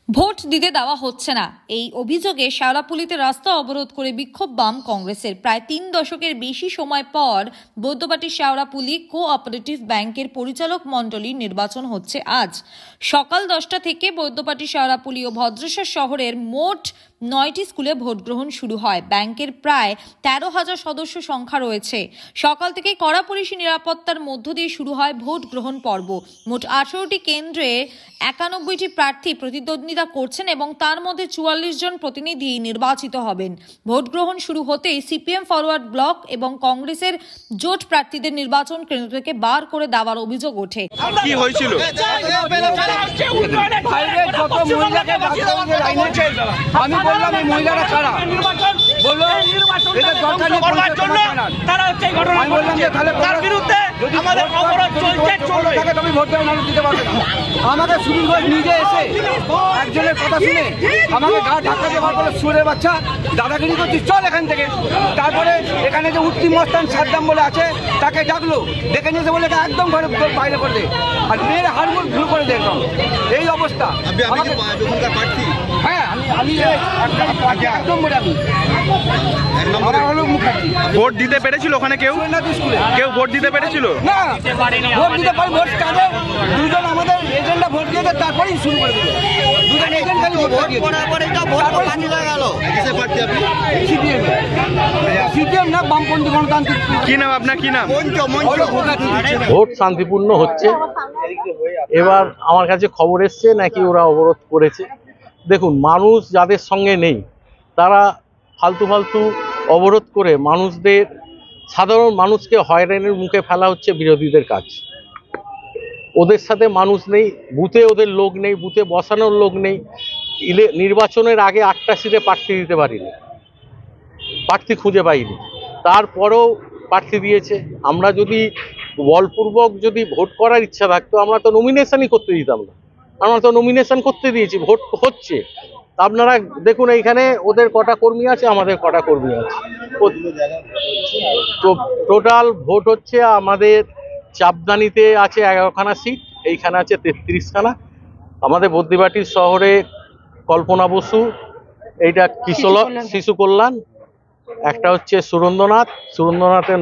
Vote দিতে দেওয়া হচ্ছে না, এই অভিযোগে শেওড়াফুলিতে রাস্তা অবরোধ করে বিক্ষোভ বাম কংগ্রেসের। প্রায় 3 দশকের বেশি সময় পর বৈদ্যবাটী শেওড়াফুলি কোঅপারেটিভ ব্যাংকের পরিচালক মণ্ডলীর নির্বাচন হচ্ছে আজ সকাল 10টা থেকে। বৈদ্যবাটী শেওড়াফুলি ও ভদ্রেশ্বর শহরের মোট 9টি স্কুলে ভোট গ্রহণ শুরু হয়। ব্যাংকের প্রায় 13,000 সদস্য সংখ্যা রয়েছে। সকাল থেকে কড়া পুলিশি নিরাপত্তার মধ্য দিয়ে শুরু হয় ভোট গ্রহণ পর্ব। মোট 18টি কেন্দ্রে 91টি প্রার্থী প্রতিদ্বন্দ্বিতা করছেন এবং তার মধ্যে 44 জন প্রতিনিধি নির্বাচিত হবেন। ভোট গ্রহণ শুরু হতেই সিপিএম ফরওয়ার্ড ব্লক এবং কংগ্রেসের জোট প্রার্থীদের নির্বাচন কেন্দ্র থেকে বার করে দেওয়ার অভিযোগ ওঠে। কি হয়েছিল? আমি বললাম এই মহিলারা কারা, বললো এদের দরকার নেই, আমি বললাম যে তাহলে তার বিরুদ্ধে আমাদের অবরোধ চলছে, তুমি ভোট দেওয়া মানুষ দিতে পারবে না। আমাকে সুনীল ঘোষ নিজে এসে একজনের কথা শুনে আমাকে গা ধাক্কা দিয়ে বার করে, সুরের বাচ্চা দাদাগিরি করছিস, চল এখান থেকে। তারপরে এখানে যে উত্তি মস্তান সাদ্দাম বলে আছে তাকে ডাকলো, ডেকে নিয়েছে বলে একদম ঘরে বাইরে করে দে, আর মেয়ের হাড়গুলো ভুল করে দে, একদম এই অবস্থা। হ্যাঁ আমি একদম বলে আমি ভোট দিতে পেরেছিল ওখানে কেউ ভোট দিতে পেরেছিল না, ভোট দিতে পারি, ভোট কাটে দুজন আমাদের এজেন্টরা ভোট দিয়েছে, তারপরেই শুরু করে দিল। দুজন এজেন্ট খালি ভোট সিপিএম না বামপন্থী গণতান্ত্রিক। কি নাম আপনার? কি নাম? ভোট শান্তিপূর্ণ হচ্ছে। এবার আমার কাছে খবর এসছে নাকি ওরা অবরোধ করেছে। দেখুন, মানুষ যাদের সঙ্গে নেই তারা ফালতু অবরোধ করে মানুষদের, সাধারণ মানুষকে হয়রানির মুখে ফেলা হচ্ছে বিরোধীদের কাজ। ওদের সাথে মানুষ নেই, বুথে ওদের লোক নেই, বুথে বসানোর লোক নেই। নির্বাচনের আগে 8টা সিটে প্রার্থী দিতে পারিনি, প্রার্থী খুঁজে পাইনি, তারপরেও প্রার্থী দিয়েছে। আমরা যদি বলপূর্বক যদি ভোট করার ইচ্ছা থাকতো আমরা তো নমিনেশনই করতে দিতাম না, আমরা তো নমিনেশন করতে দিয়েছি, ভোট হচ্ছে। আপনারা দেখুন এইখানে ওদের কটা কর্মী আছে, আমাদের কটা কর্মী আছে। টোটাল ভোট হচ্ছে আমাদের চাপদানিতে আছে 11খানা সিট, এইখানে আছে 33খানা। আমাদের বৈদ্যবাটী শহরে কল্পনা বসু, এইটা শিশু কল্যাণ, একটা হচ্ছে সুরেন্দ্রনাথে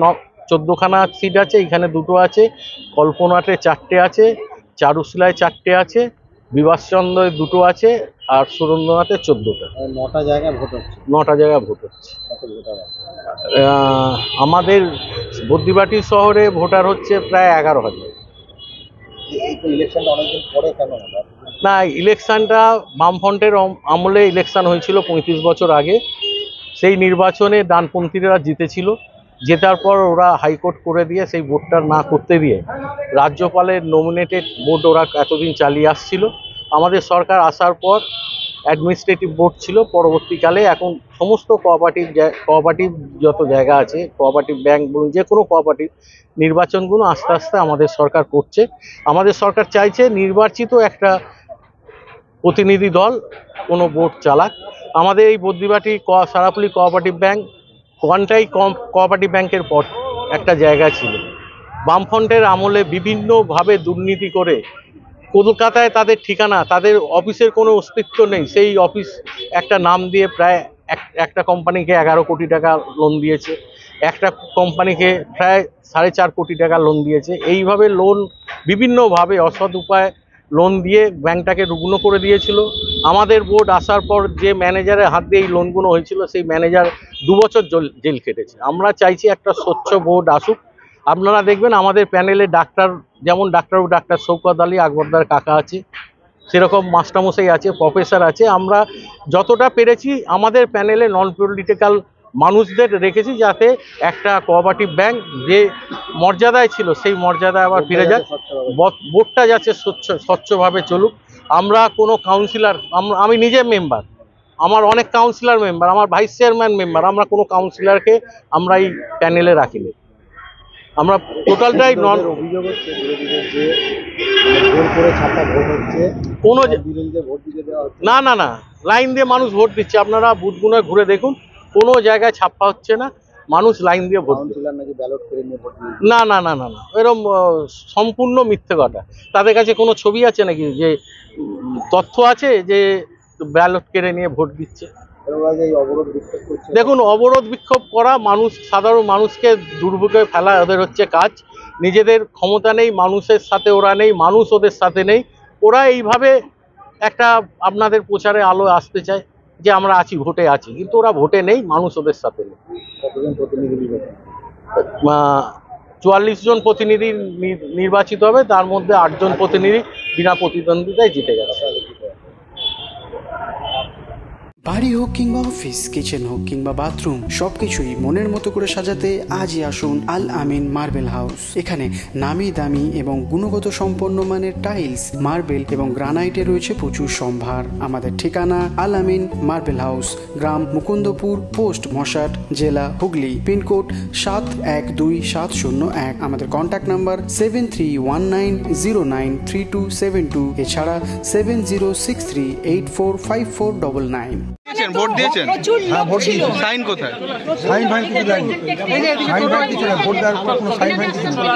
14খানা সিট আছে, এইখানে 2টো আছে, কল্পনাতে 4টে আছে, চারুশিলায় 4টে আছে, বিভাসচন্দ্রে 2টো আছে, আর সুরেন্দ্রনাথে 14টা। 9টা জায়গায় ভোট হচ্ছে। 9টা জায়গায় ভোট হচ্ছে। আমাদের বৈদ্যবাটী শহরে ভোটার হচ্ছে প্রায় 11,000। না, ইলেকশনটা বামফ্রন্টের আমলে ইলেকশন হয়েছিল 35 বছর আগে। সেই নির্বাচনে ডানপন্থীরা জিতেছিল, জেতার পর ওরা হাইকোর্ট করে দিয়ে সেই ভোটটা না করতে দিয়ে রাজ্যপালের নমিনেটেড ভোট ওরা এতদিন চালিয়ে আসছিল। আমাদের সরকার আসার পর অ্যাডমিনিস্ট্রেটিভ ভোট ছিল, পরবর্তীকালে এখন সমস্ত কোঅপারেটিভ যত জায়গা আছে, কোঅপারেটিভ ব্যাংক বলুন, যে কোনো কোঅপারেটিভ নির্বাচনগুলো আস্তে আস্তে আমাদের সরকার করছে। আমাদের সরকার চাইছে নির্বাচিত একটা প্রতিনিধি দল কোনো ভোট চালাক। আমাদের এই বৈদ্যবাটী শেওড়াফুলি কোঅপারেটিভ ব্যাংক কোয়ান্টাই কোঅপারেটিভ ব্যাংকের পর একটা জায়গা ছিল। বামফ্রন্টের আমলে বিভিন্নভাবে দুর্নীতি করে কলকাতায় তাদের ঠিকানা, তাদের অফিসের কোনো অস্তিত্ব নেই, সেই অফিস একটা নাম দিয়ে প্রায় একটা কোম্পানিকে 11 কোটি টাকা লোন দিয়েছে, একটা কোম্পানিকে প্রায় 4.5 কোটি টাকা লোন দিয়েছে। এইভাবে লোন বিভিন্নভাবে অসৎ উপায়ে লোন দিয়ে ব্যাংকটাকে রুগ্ন করে দিয়েছিল। আমাদের বোর্ড আসার পর যে ম্যানেজারের হাত দিয়ে এই লোনগুলো হয়েছিল সেই ম্যানেজার 2 বছর জেল খেটেছে। আমরা চাইছি একটা স্বচ্ছ বোর্ড আসুক। আপনারা দেখবেন আমাদের প্যানেলে ডাক্তার, যেমন ডাক্তার শৌকত আলী আকবরদার কাকা আছে, সেরকম মাস্টারমশাই আছে, প্রফেসর আছে। আমরা যতটা পেরেছি আমাদের প্যানেলে নন পলিটিক্যাল মানুষদের রেখেছি, যাতে একটা কোঅপারেটিভ ব্যাংক যে মর্যাদায় ছিল সেই মর্যাদায় আবার ফিরে যায়, বোর্ডটা যাতে স্বচ্ছভাবে চলুক। আমরা কোনো কাউন্সিলর, আমি নিজে মেম্বার, আমার অনেক কাউন্সিলর মেম্বার, আমার ভাইস চেয়ারম্যান মেম্বার, আমরা কোনো কাউন্সিলরকে আমরা এই প্যানেলে রাখিনি। আমরা টোটালটাই নন। অভিযোগ হচ্ছে বিরোধীদের যে জোর করে ছাপ্পা ভোট হচ্ছে, কোনো বিরোধীদের ভোট দিতে দেওয়া হচ্ছে না, লাইন দিয়ে মানুষ ভোট দিচ্ছে। আপনারা বুথগুলো ঘুরে দেখুন, কোনো জায়গায় ছাপ্পা হচ্ছে না, মানুষ লাইন দিয়ে ভোট দিচ্ছে। না, এরকম সম্পূর্ণ মিথ্যে কথা। তাদের কাছে কোনো ছবি আছে নাকি, যে তথ্য আছে যে ব্যালট কেড়ে নিয়ে ভোট দিচ্ছে। দেখুন, অবরোধ বিক্ষোভ করা সাধারণ মানুষকে দুর্ভোগে ফেলা ওদের হচ্ছে কাজ। নিজেদের ক্ষমতা নেই, মানুষের সাথে ওরা নেই, মানুষ ওদের সাথে নেই। ওরা এইভাবে একটা আপনাদের প্রচারে আলো আসতে চায় যে আমরা আছি, ভোটে আছি, কিন্তু ওরা ভোটে নেই, মানুষ ওদের সাথে নেই। 44 জন প্রতিনিধি নির্বাচিত হবে, তার মধ্যে 8 জন প্রতিনিধি বিনা প্রতিদ্বন্দ্বিতায় জিতে গেছে। বাড়ি হোক কিংবা অফিস, কিচেন হোক কিংবা বাথরুম, সবকিছুই মনের মতো করে সাজাতে আজই আসুন আল আমিন মার্বেল হাউস। এখানে নামি দামি এবং গুণগত সম্পন্ন মানের টাইলস, মার্বেল এবং গ্রানাইটে রয়েছে প্রচুর সম্ভার। আমাদের ঠিকানা আল আমিন মার্বেল হাউস, গ্রাম মুকুন্দপুর, পোস্ট মশাট, জেলা হুগলি, পিনকোড 712701। আমাদের কন্ট্যাক্ট নাম্বার 7319093272, এছাড়া 7063845499। ভোট দিয়েছেন? সাইন কোথায়? সাইন ফাইন কিছু দেয়নি, সাইন ফাইন কিছু না, ভোট দেওয়ার পর কোনো সাইন ফাইন কিছু না।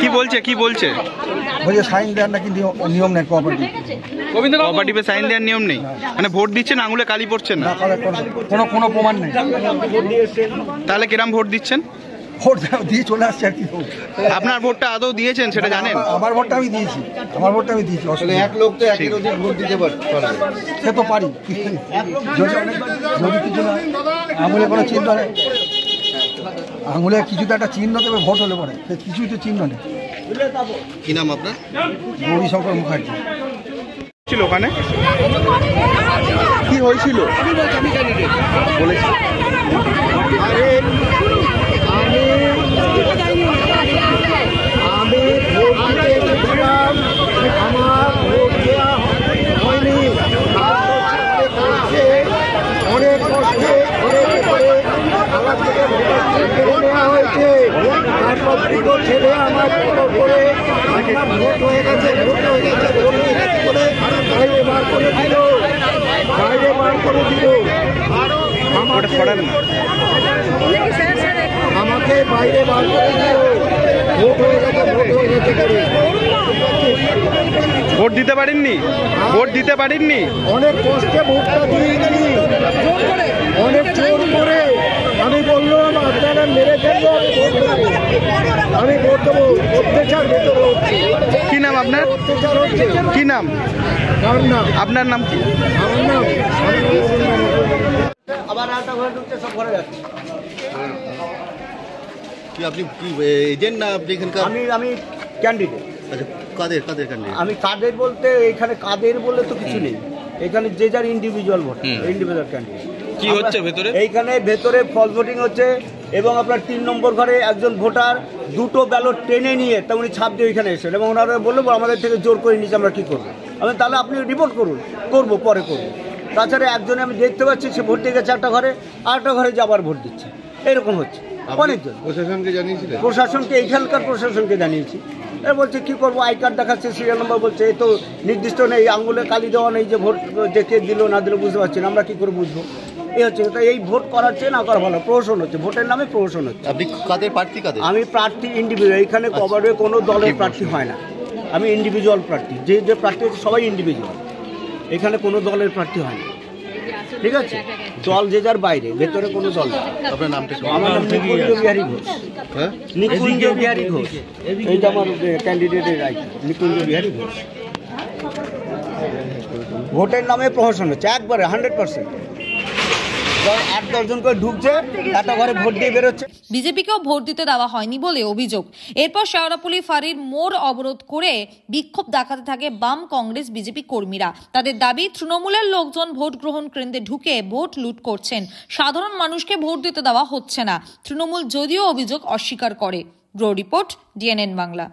কি বলছে বলছে সাইন দেওয়ার নাকি নিয়ম নেই, কোঅপারেটিভে সাইন দেওয়ার নিয়ম নেই। মানে ভোট দিচ্ছেন, আঙুলে কালি পড়ছেন না, কোনো প্রমাণ নেই। তাহলে কিরম ভোট দিচ্ছেন? ভোট দিয়ে চলে আসছে আর কি। আপনার ভোটটা আদৌ দিয়েছেন সেটা জানেন? আমার ভোটটা আমি দিয়েছি, আসলে এক লোক তো একই রোজে ভোট দিতে পারে, সে তো পারি। যদি কিছু না আঙুলে কোনো চিহ্ন নেই, আঙুলে কিছু তো একটা চিহ্ন দেবে, ভোট হলে পরে কিছুই তো চিহ্ন নেই। কি নাম আপনার? গৌরীশঙ্কর মুখার্জি। ছিল ওখানে কি হয়েছিল বলেছি? আমি ভোট দিতে গেছিলাম, আমার ভোট দেওয়া হয়নি, অনেক কষ্টে আমার থেকে কেড়ে নেওয়া হয়েছে। তারপর দুটো ছেলে আমার করে ভোট হয়ে গেছে, করে বাইরে বার করে দিল, আমাকে বাইরে বার করে দিল। ভোট দিতে পারেননি? অনেক কষ্টে ভোটটা দিয়েছি, অনেক জোর করে। আমি বললাম আপনারা মেরে ফেলবো, আমি ভোট দেবো। অত্যাচার ভেতরে হচ্ছে। কি নাম আপনার? অত্যাচার হচ্ছে। কি নাম আপনার? নাম কি? আমার নাম আবার একটা ঘরে ঢুকছে, সব ঘরে যাচ্ছে। আপনি কি এজেন্ট না আপনি এখানকার? আমি ক্যান্ডিডেট। আচ্ছা, কাদের ক্যান্ডিডেট? আমি কাদের বলতে এখানে কাদের বলে তো কিছু নেই, এখানে যে যার ইন্ডিভিজুয়াল ভোট, ইন্ডিভিজুয়াল ক্যান্ডিডেট। কি হচ্ছে ভেতরে? এইখানে ভেতরে ফলস ভোটিং হচ্ছে এবং আপনার 3 নম্বর ঘরে একজন ভোটার দুটো ব্যালট টেনে নিয়ে তেমনি ছাপ দিয়ে ওইখানে এসেছেন এবং ওনারা বললো আমাদের থেকে জোর করে নিচে, আমরা কী করবো? আমি তাহলে আপনি রিপোর্ট করবো পরে করবো। তাছাড়া একজনে আমি দেখতে পাচ্ছি সে ভোট দিয়ে গেছে একটা ঘরে, আরেকটা ঘরে যে আবার ভোট দিচ্ছে, এরকম হচ্ছে অনেকজন। প্রশাসনকে জানিয়েছিলেন? প্রশাসনকে, এইখানকার প্রশাসনকে জানিয়েছি। এ বলছে কী করবো, আই কার্ড দেখাচ্ছে, সিরিয়াল নম্বর বলছে, এই তো নির্দিষ্ট নেই, আঙুলে কালি দেওয়া নেই যে ভোট যে কে দিল না দিল বুঝতে পারছি না, আমরা কী করে বুঝবো? এই হচ্ছে তো, এই ভোট করার চেয়ে না করা ভালো। প্রহসন হচ্ছে, ভোটের নামে প্রহসন হচ্ছে। আপনি কাদের প্রার্থী? আমি প্রার্থী ইন্ডিভিজুয়াল, এইখানে কভারে কোনো দলের প্রার্থী হয় না, আমি ইন্ডিভিজুয়াল প্রার্থী। যে প্রার্থী হচ্ছে সবাই ইন্ডিভিজুয়াল, এখানে কোনো দলের প্রার্থী হয় না, ঠিক আছে? দল যে যার বাইরে, ভেতরে কোনো দল নেই। আপনার নামটা? আমার নাম নিকুঞ্জ বিহারী ঘোষ। নিকুঞ্জ বিহারী ঘোষ, এইটা আমার ক্যান্ডিডেটের রাইট, নিকুঞ্জ বিহারী ঘোষ। ভোটের নামে প্রহসন হচ্ছে একবারে 100%। 8-10 জন করে ঢুকছে, একটা ঘরে ভোট দিয়ে বেরোচ্ছে। বিজেপিকেও ভোট দিতে দেওয়া হয়নি বলে অভিযোগ। এরপর শেওড়াফুলি ফাঁড়ির মোড় অবরোধ করে বিক্ষোভ দেখাতে থাকে বাম, কংগ্রেস, বিজেপি কর্মীরা। তাদের দাবি, তৃণমূলের লোকজন ভোট গ্রহণ কেন্দ্রে ঢুকে ভোট লুট করছেন, সাধারণ মানুষকে ভোট দিতে দেওয়া হচ্ছে না। তৃণমূল যদিও অভিযোগ অস্বীকার করে। Bureau report, DNN Bangla.